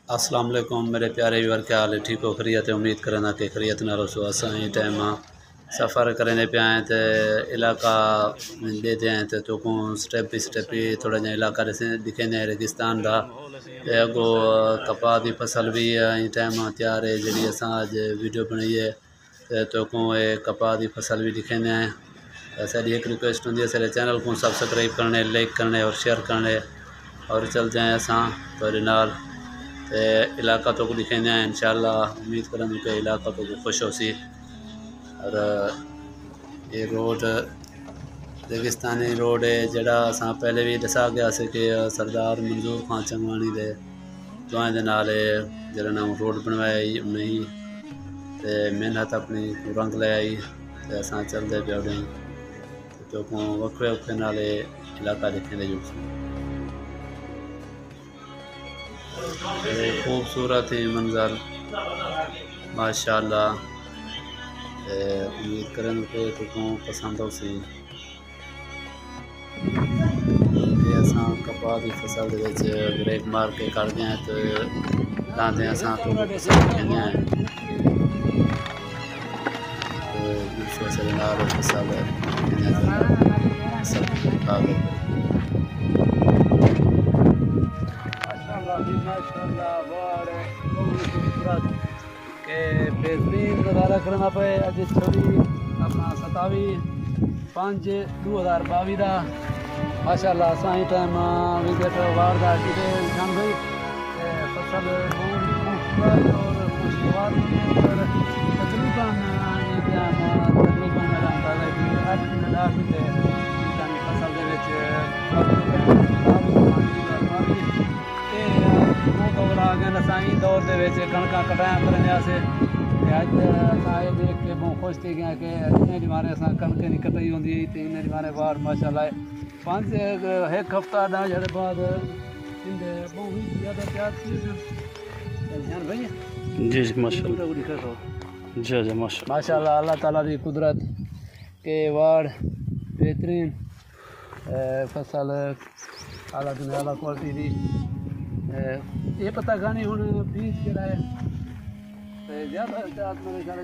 अस्सलाम वालेकुम मेरे प्यारे व्यूअर, क्या हाल है? ठीक हो? खरीत है? उम्मीद करना कि खरीत ना रसो। असा ही टाइम सफ़र करने पे आए थे इलाका देते हैं तो को स्टेप बाई स्टेप ही थोड़ा जहा इलाका दिखे रेगिस्तान का अगो कपाह की फसल भी टाइम तैयार है जी अस अज वीडियो बनाई है तो को कपाह की फसल भी दिखे हैं। साड़ी एक रिक्वेस्ट होंगी सारे चैनल को सब्सक्राइब करने, लाइक करने और शेयर करने और चलते हैं असा थोड़े नाल ते इलाका तो को दिखेंगे हैं इंशाअल्लाह। उम्मीद करें कि इलाका तो को खुश हो सी। और ये रोड रेगिस्तानी रोड है जड़ा असा पहले भी दसा गया से कि सरदार मंजूर खान चंगवानी दे दुआएं दे नाल जरा नाम रोड बनवाया उन्हें ते मेहनत अपनी रंग ले आई ते असा चलते पे उड़े तो को वक्फे वक्फे नाल इलाका दिखेंगे जो खूबसूरत ही मंजर माशाअल्लाह। उम्मीद करें कि तुमको पसंद हो सी। असा कपाह की फसल ब्रेक मार के कर गए तो लाते असा तो फसल के बेहतरीन नज़ारा करना पे अज 27/5/2022 का माशाअल्लाह असा ही टाइम विजिट वार का जान गई फसल बहुत खूबसूरत और खुशगवार तकरीबन मेरा अंदाजा कि 8 घंटे फसल दौर आ गए असाई दौर के कणक कटाया करने अज देख के बहुत खुश थी गया कि इन मारे अस कणक नहीं कटाई होंगी तो इन मारे बार माशाअल्लाह 5 एक हफ्ता ॾह जड़े बाद बहुत ज़्यादा तैयार थी भैया जी माशाअल्लाह जी जी माशाअल्लाह। अल्लाह ताला की कुदरत के वाड़ बेहतरीन फसल आला दुनिया आला क्वालिटी की ये पता गानी हूँ बीज जरा है ज़्यादा मेरे ख्याल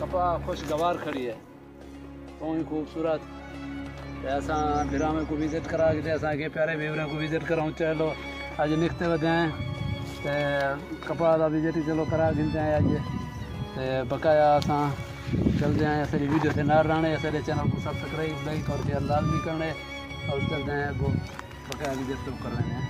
कपाह खुशगवार खड़ी है बहुत ही खूबसूरत। असा बिरामे को विजिट करा के असा के प्यारे व्यूअर को विजिट कराऊँ चलो अज निकते वधे हैं कपाह का विजिट चलो करा गिनते हैं अज बकाया असा चलते हैं सारी वीडियो से नार रहने सारे चैनल को सब्सक्राइब लाइक और शेयर लाजमी करने और चलते हैं वो बकाया विजिट तो कर रहे हैं।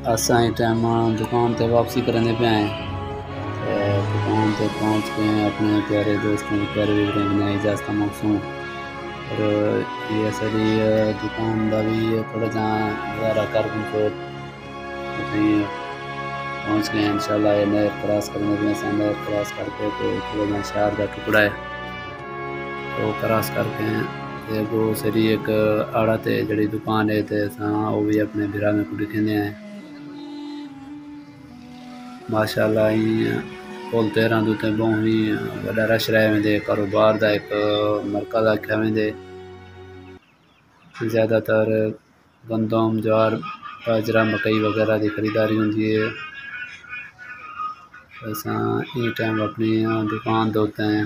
असा ही टाइम दुकान पे वापसी करने पे आए दुकान पे पहुँच के अपने प्यारे दोस्तों प्यारे व्यूअर ने इजाज़त मौसू और ये सारी दुकान का भी थोड़ा जहाँ नज़ारा कर पहुँच गए इंशाल्लाह। ये नहर क्रॉस करने पे नहर क्रॉस करके तो थोड़ा जहाँ शहर का टुकड़ा है तो क्रॉस करके वो सारी एक आड़ा ते जड़ी दुकान है तो वो भी अपने बिरा में को दिखेंगे हैं माशाअल्लाह। पुल 13 दुते बहुत ही बड़ा रश रहे वेंदे कारोबार का एक मरकज़ आख्या वेंदे ज़्यादातर गंदम ज्वार बाजरा मकई वगैरह की खरीदारी होंगी है। असा ये टाइम अपनी दुकान के उत्ते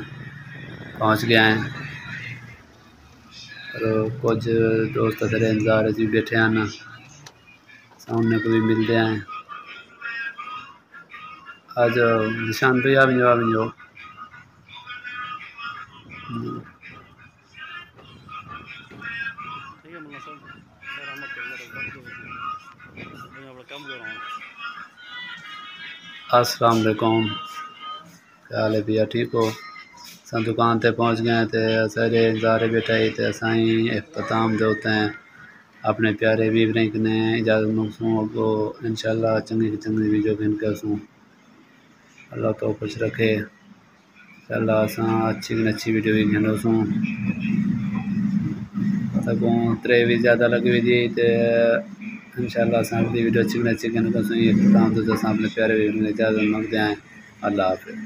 पहुँच गया है और कुछ दोस्त तेरे इंतजार जी बैठे हैं सामने को भी मिलते हैं। आज निशान पे आ भी जाओ अस्सलाम वालेकुम, क्या हाल है भैया? ठीक हो? अस दुकान पे पहुँच गए थे सारे इंतजार बैठे ही थे असा ही अख्ताम दे होते हैं अपने प्यारे व्यूअर ने इजाज़त मौसू अगो इंशाअल्लाह चंगी चंगी वीडियो गिन के अल्लाह तो खुश रखे इंशाल्लाह असां अच्छी अच्छी वीडियो भी घनोसूं तकूं 3 भी ज़्यादा लगी हुई थी तो इंशाल्लाह असां अगली वीडियो अच्छी घनोसूं ये काम तो असां अपने प्यारे भी इजाज़त मांगते हैं। अल्लाह हाफ़िज़।